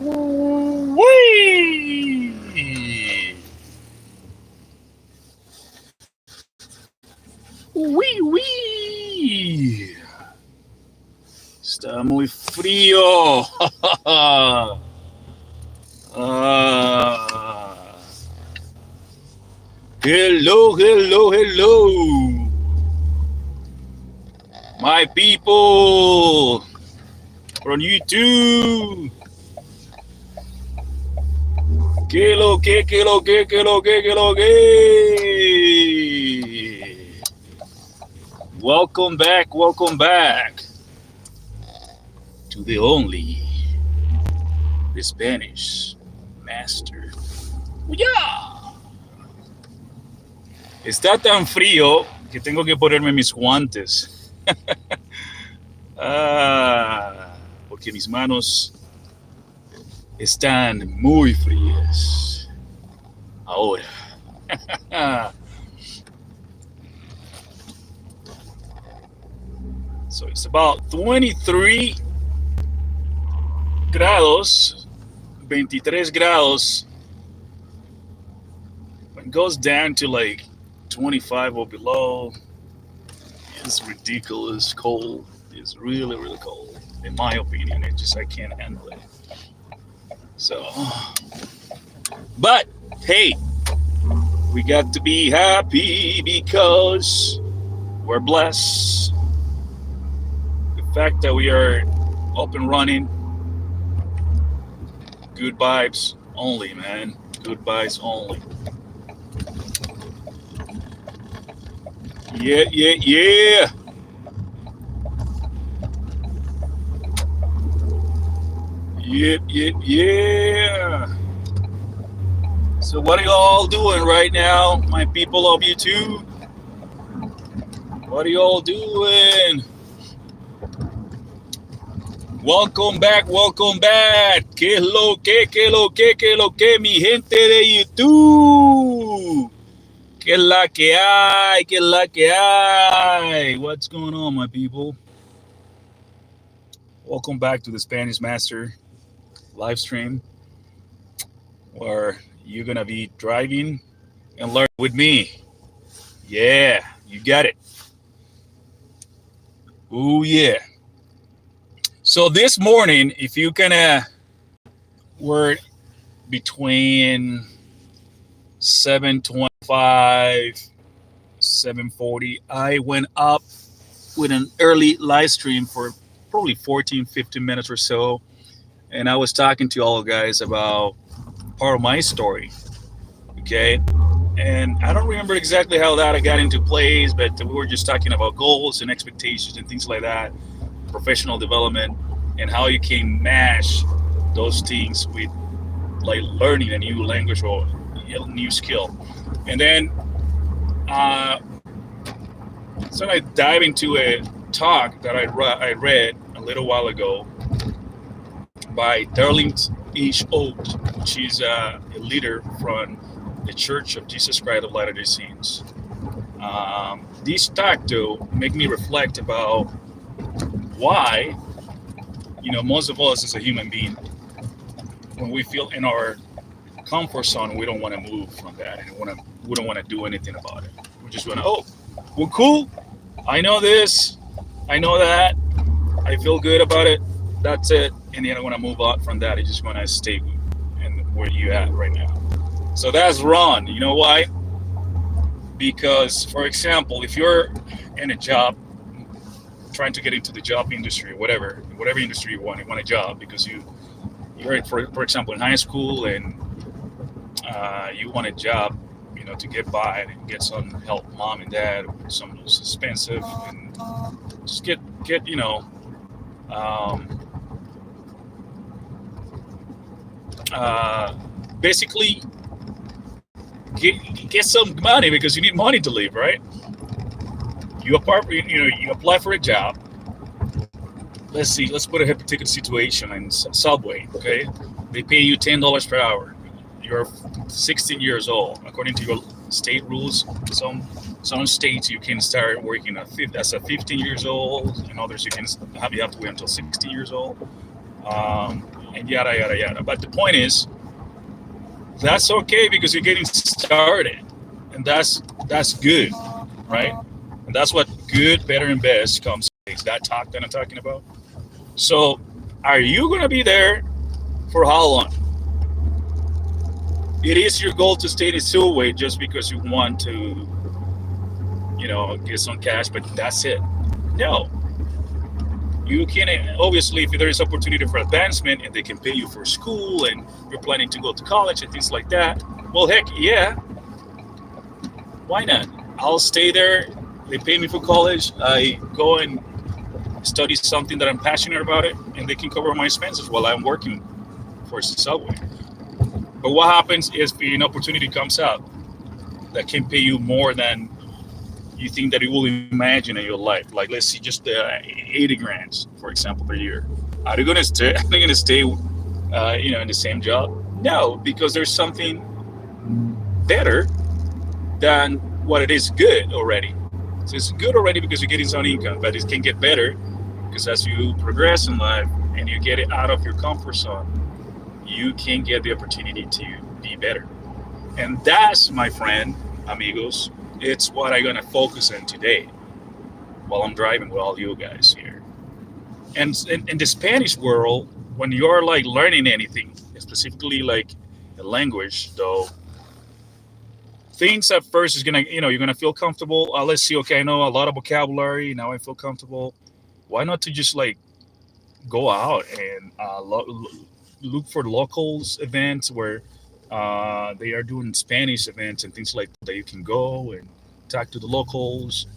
Wee! Wee, wee! Está muy frío. Ah, hello, hello, hello. My people from YouTube. Que. Welcome back to the Spanish master. Yeah. Está tan frío que tengo que ponerme mis guantes. Porque mis manos están muy frías ahora. So it's about 23 grados, 23 grados. When it goes down to like 25 or below, it's ridiculous cold. It's really, really cold. In my opinion, I can't handle it. So, but hey, we got to be happy because we're blessed. The fact that we are up and running, good vibes only, man. Good vibes only. Yeah. Yeah. So what are y'all doing right now, my people of YouTube? What are y'all doing? Welcome back. Que lo que, mi gente de YouTube. Que la que hay. What's going on, my people? Welcome back to the Spanish Master live stream, where you're gonna be driving and learn with me. Yeah, you got it. Oh yeah. So this morning, if you kind were between 7:25, 7:40, I went up with an early live stream for probably 14, 15 minutes or so, and I was talking to all guys about part of my story. Okay, and I don't remember exactly how that I got into place, but we were just talking about goals and expectations and things like that, professional development, and how you can mash those things with like learning a new language or a new skill. And then so I dive into a talk that I read a little while ago by Darlene H. Oaks, which is a leader from the Church of Jesus Christ of Latter-day Saints. This talk, though, make me reflect about why, most of us as a human being, when we feel in our comfort zone, we don't want to move from that, and we don't want to do anything about it. We just want to, we're cool. I know this. I know that. I feel good about it. That's it. And then I want to move out from that. I just want to stay and where you at right now. So that's wrong. You know why? Because, for example, if you're in a job, trying to get into the job industry, whatever industry you want a job because you're for example in high school and you want a job, to get by and get some help, mom and dad, some expensive, and just get basically get some money because you need money to live, right? You apply for a job. Let's put a hypothetical situation in Subway, okay? They pay you $10 per hour. You're 16 years old. According to your state rules, some states you can start working as a 15 years old, and others you have to wait until 16 years old. and yada yada yada. But the point is, that's okay because you're getting started, and that's good, right? And that's what good, better, and best comes. Is that talk that I'm talking about? So, are you gonna be there for how long? It is your goal to stay in Silway just because you want to, get some cash, but that's it. No, you can obviously if there is opportunity for advancement and they can pay you for school and you're planning to go to college and things like that. Well, heck yeah, why not? I'll stay there. They pay me for college. I go and study something that I'm passionate about it, and they can cover my expenses while I'm working for Subway. But what happens if an opportunity comes up that can pay you more than you think that you will imagine in your life? Like let's see, just 80 grand, for example, per year. Are you gonna stay? Are you gonna stay? In the same job? No, because there's something better than what it is good already. So it's good already because you're getting some income, but it can get better because as you progress in life and you get it out of your comfort zone, you can get the opportunity to be better. And that's, my friend, amigos, it's what I'm gonna focus on today while I'm driving with all you guys here. And in the Spanish world, when you're like learning anything, specifically like a language, though, things at first is gonna, you're gonna feel comfortable. Let's see, okay, I know a lot of vocabulary now. I feel comfortable. Why not to just like go out and look for locals events where they are doing Spanish events and things like that. You can go and talk to the locals.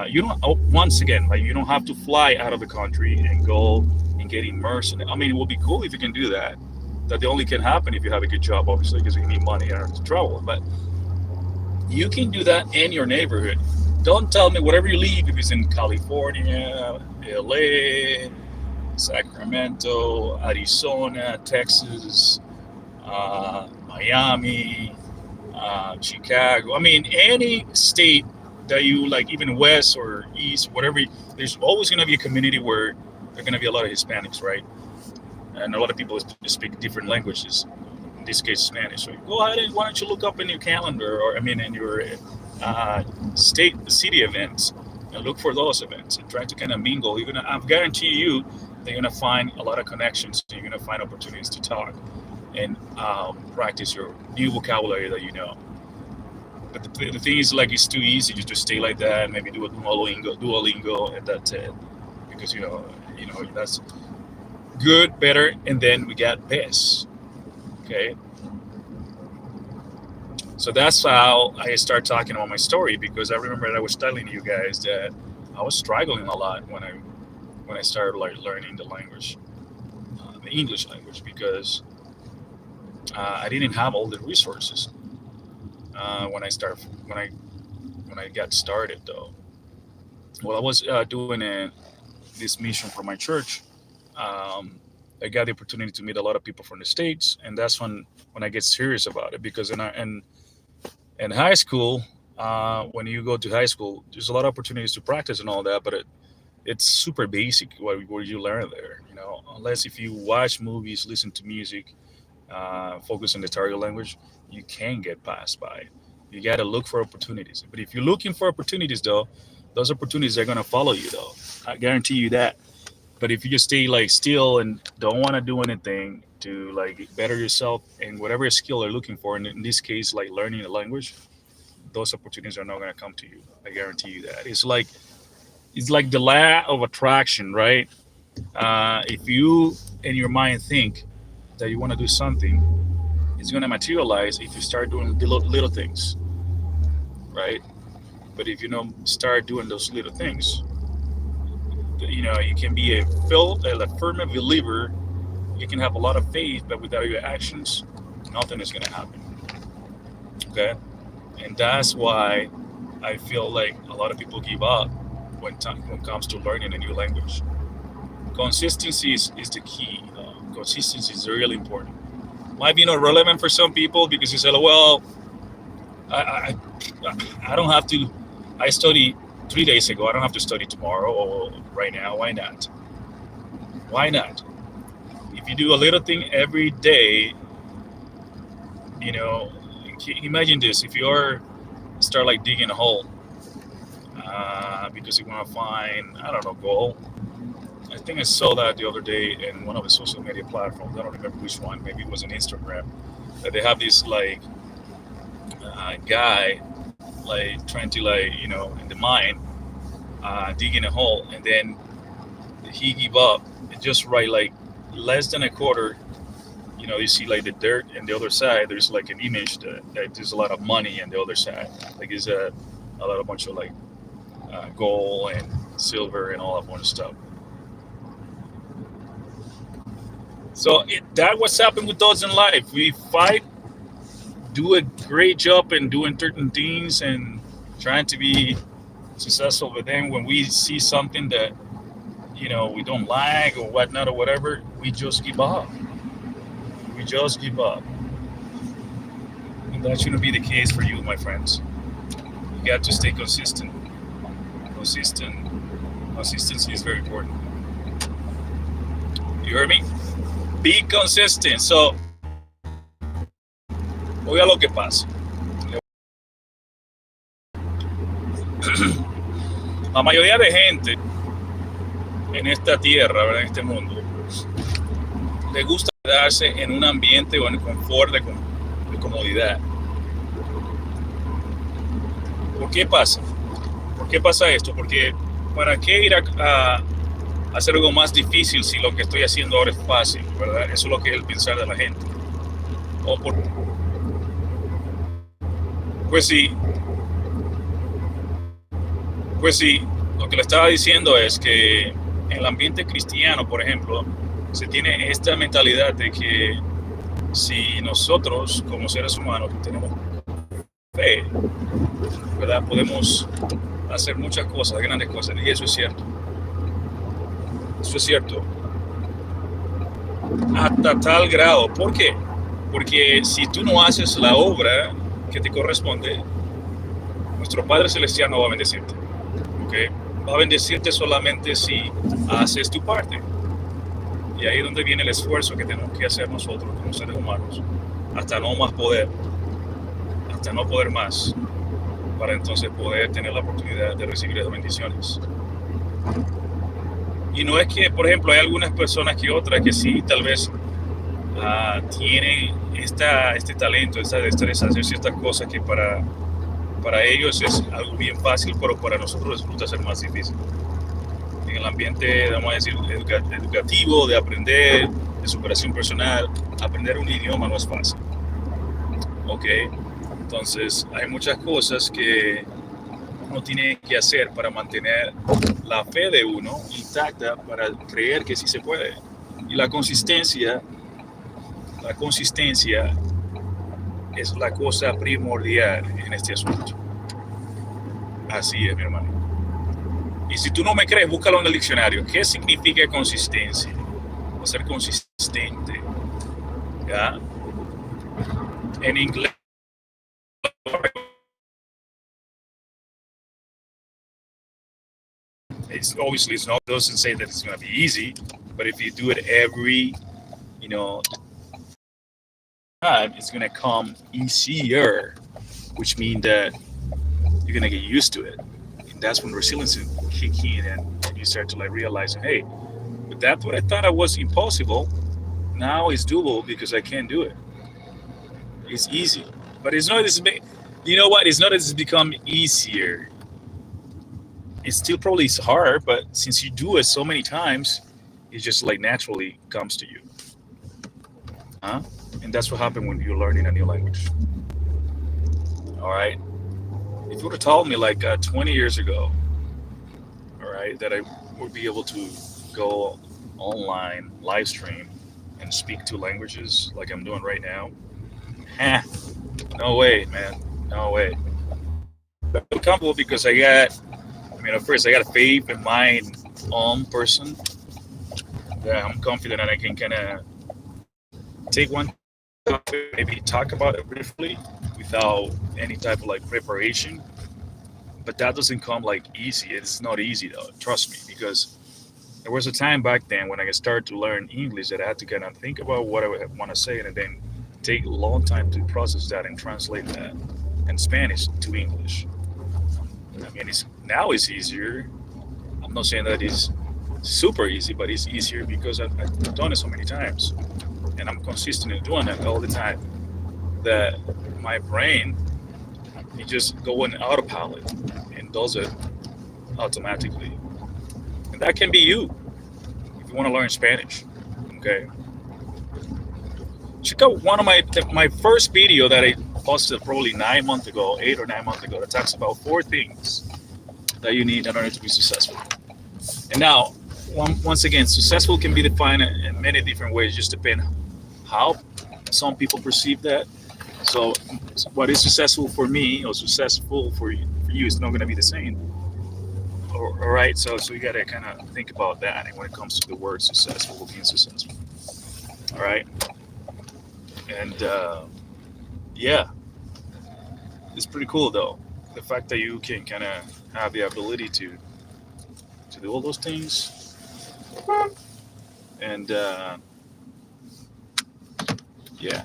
You don't. Once again, like you don't have to fly out of the country and go and get immersed in it. I mean, it would be cool if you can do that. That only can happen if you have a good job, obviously, because you need money in order to travel. But you can do that in your neighborhood. Don't tell me whatever you leave, if it's in California, LA, Sacramento, Arizona, Texas, Miami, Chicago. I mean, any state that you like, even west or east, whatever, there's always going to be a community where there are going to be a lot of Hispanics, right? And a lot of people speak different languages. In this case, Spanish. So go ahead and why don't you look up in your calendar, or I mean, in your city events, and look for those events and try to kind of mingle. I guarantee you, they're gonna find a lot of connections. You're gonna find opportunities to talk and practice your new vocabulary that you know. But the thing is, like, it's too easy just to stay like that. Maybe do a Duolingo, and that's it. Because that's good, better, and then we got best. Okay. So that's how I start talking about my story, because I remember that I was telling you guys that I was struggling a lot when I started like learning the language, the English language, because I didn't have all the resources when I got started though. Well, I was doing this mission for my church. Um, I got the opportunity to meet a lot of people from the states, and that's when I get serious about it, because in high school, when you go to high school, there's a lot of opportunities to practice and all that, but it's super basic what you learn there. Unless if you watch movies, listen to music, focus on the target language, you can get passed by. You got to look for opportunities. But if you're looking for opportunities, though, those opportunities are gonna follow you, though. I guarantee you that. But if you just stay like still and don't want to do anything to like better yourself and whatever skill you're looking for, and in this case, like learning a language, those opportunities are not going to come to you. I guarantee you that. It's like the law of attraction, right? If you in your mind think that you want to do something, it's going to materialize if you start doing little things, right? But if you don't start doing those little things, you can be a firm believer. You can have a lot of faith, but without your actions, nothing is going to happen. Okay, and that's why I feel like a lot of people give up when it comes to learning a new language. Consistency is the key. Consistency is really important. Might be not relevant for some people because you say, well, I, I don't have to. I studied 3 days ago. I don't have to study tomorrow or right now. Why not? Why not? if you do a little thing every day, you know, imagine this: if you're start like digging a hole because you want to find, I don't know, gold. I think I saw that the other day in one of the social media platforms. I don't remember which one. Maybe it was on Instagram. That they have this like guy like trying to like in the mine digging a hole, and then he give up and just right like less than a quarter. You see like the dirt, and the other side there's like an image that there's a lot of money on the other side. Like it's a lot of bunch of like gold and silver and all that kind of stuff. So that what's happened with us in life. We fight, do a great job in doing certain things and trying to be successful. But then when we see something that we don't like or whatnot or whatever, we just give up. We just give up. And that shouldn't be the case for you, my friends. You got to stay consistent. Consistency is very important. You heard me? Be consistent. So, oiga lo que pasa. La mayoría de gente en esta tierra, ¿verdad? En este mundo, le gusta quedarse en un ambiente o en confort de comodidad. ¿Por qué pasa? ¿Por qué pasa esto? Porque ¿para qué ir a hacer algo más difícil si lo que estoy haciendo ahora es fácil, ¿verdad? Eso es lo que es el pensar de la gente. Pues sí, lo que le estaba diciendo es que en el ambiente cristiano, por ejemplo, se tiene esta mentalidad de que si nosotros como seres humanos tenemos fe, ¿verdad? Podemos hacer muchas cosas, grandes cosas, y eso es cierto. Eso es cierto. Hasta tal grado. ¿Por qué? Porque si tú no haces la obra que te corresponde, nuestro Padre Celestial no va a bendecirte. ¿Okay? Va a bendecirte solamente si haces tu parte. Y ahí es donde viene el esfuerzo que tenemos que hacer nosotros como seres humanos, hasta no más poder, hasta no poder más, para entonces poder tener la oportunidad de recibir esas bendiciones. Y no es que, por ejemplo, hay algunas personas que otras que sí, tal vez tienen este talento, esta destreza de hacer ciertas cosas que para ellos es algo bien fácil, pero para nosotros resulta ser más difícil. En el ambiente, vamos a decir, educativo, de aprender, de superación personal, aprender un idioma no es fácil. ¿Ok? Entonces, hay muchas cosas que uno tiene que hacer para mantener la fe de uno intacta, para creer que sí se puede. Y la consistencia es la cosa primordial en este asunto. Así es, mi hermano. Y si tú no me crees, búscalo en el diccionario. ¿Qué significa consistencia? O ser consistente. ¿Ya? En inglés, it's not, doesn't say that it's going to be easy, but if you do it every, time, it's going to come easier, which means that you're going to get used to it. And that's when resilience kick in, and you start to like realize, hey, but that's what I thought I was impossible. Now it's doable because I can do it. It's easy, but it's not as big. You know what? It's not as it's become easier. It still probably is hard, but since you do it so many times, it just like naturally comes to you. Huh? And that's what happened when you're learning a new language. All right. If you would have told me like 20 years ago, all right, that I would be able to go online, live stream, and speak two languages like I'm doing right now, no way, man. No way. But I'm comfortable because at first I got a faith in my own person that I'm confident that I can kind of take one topic, maybe talk about it briefly without any type of like preparation. But that doesn't come like easy. It's not easy though. Trust me, because There was a time back then when I started to learn English that I had to kind of think about what I would want to say and then take a long time to process that and translate that in Spanish to English. I mean, it's easier. I'm not saying that it's super easy, but it's easier because I've done it so many times, and I'm consistent in doing that all the time. That my brain it just go on autopilot and does it automatically, and that can be you if you want to learn Spanish. Okay, check out one of my first video that I posted probably 9 months ago, 8 or 9 months ago, that talks about 4 things that you need in order to be successful. And now, once again, successful can be defined in many different ways, just depend how some people perceive that. So, what is successful for me or successful for you is not going to be the same. All right, so you got to kind of think about that when it comes to the word successful or being successful. All right, and yeah, it's pretty cool though. The fact that you can kind of have the ability to do all those things, and yeah,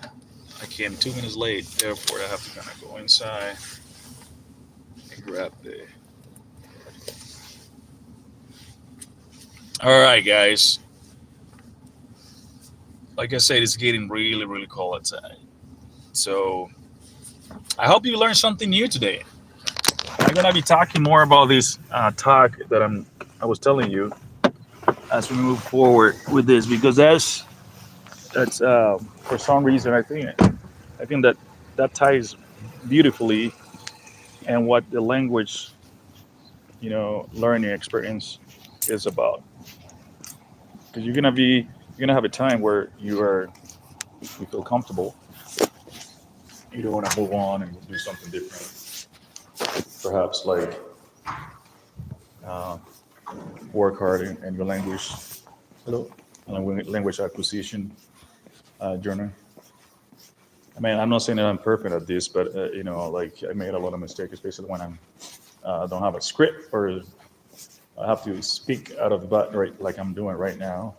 I came 2 minutes late, therefore I have to kind of go inside and grab the. All right, guys. Like I said, it's getting really, really cold outside. So I hope you learned something new today. I'm gonna be talking more about this talk that I was telling you as we move forward with this because that's for some reason I think that ties beautifully and what the language learning experience is about because you're gonna have a time where you feel comfortable, you don't want to move on and do something different, perhaps like uh, work hard in your language, hello, language acquisition journey. I mean, I'm not saying that I'm perfect at this, but like I made a lot of mistakes, especially when I don't have a script or I have to speak out of the butt right like I'm doing right now.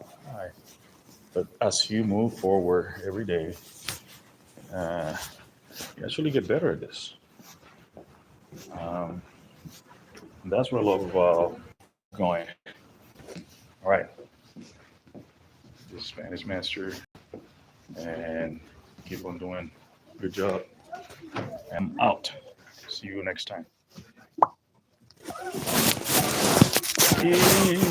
But as you move forward every day, uh, you actually get better at this. Um, and that's what I love about going. All right, this Spanish master, and keep on doing good job. I'm out. See you next time. Yeah.